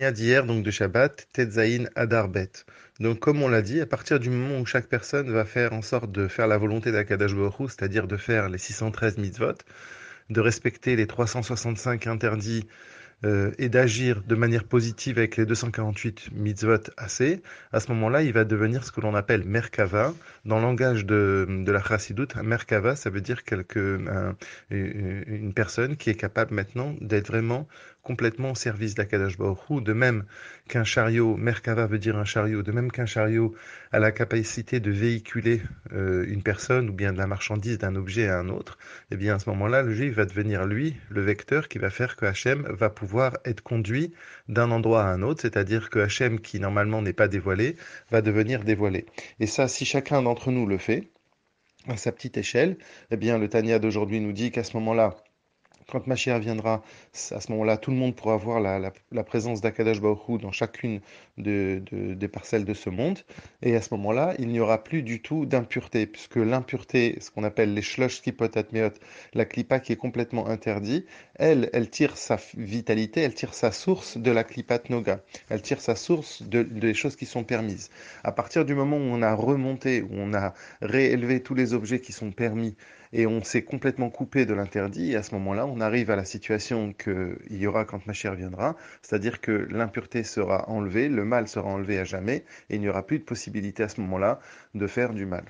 a d'hier, donc de Shabbat, Tetzaïn Adar Bet. Donc, comme on l'a dit, à partir du moment où chaque personne va faire en sorte de faire la volonté d'Akadosh Baruch Hu, c'est-à-dire de faire les 613 mitzvot, de respecter les 365 interdits et d'agir de manière positive avec les 248 mitzvot assez, à ce moment-là, il va devenir ce que l'on appelle Merkava. Dans le langage de la Chassidut, un Merkava, ça veut dire une personne qui est capable maintenant d'être vraiment complètement au service d'Akadosh Baruch Hu. De même qu'un chariot, Merkava veut dire un chariot, de même qu'un chariot a la capacité de véhiculer une personne ou bien de la marchandise d'un objet à un autre, eh bien à ce moment-là, le juif va devenir lui le vecteur qui va faire que Hachem va pouvoir être conduit d'un endroit à un autre, c'est-à-dire que Hachem, qui normalement n'est pas dévoilé, va devenir dévoilé. Et ça, si chacun d'entre nous le fait, à sa petite échelle, eh bien le Tanya d'aujourd'hui nous dit qu'à ce moment-là, quand Mashiach viendra, à ce moment-là, tout le monde pourra voir la présence d'Akadosh Baruch Hu dans chacune des parcelles de ce monde. Et à ce moment-là, il n'y aura plus du tout d'impureté, puisque l'impureté, ce qu'on appelle les shlosh kipot atmeot, la klipa qui est complètement interdite, elle tire sa vitalité, elle tire sa source de la klipat noga. Elle tire sa source des choses qui sont permises. À partir du moment où on a remonté, où on a réélevé tous les objets qui sont permis, et on s'est complètement coupé de l'interdit, et à ce moment-là, on arrive à la situation qu'il y aura quand Mashiach viendra, c'est-à-dire que l'impureté sera enlevée, le mal sera enlevé à jamais, et il n'y aura plus de possibilité à ce moment-là de faire du mal.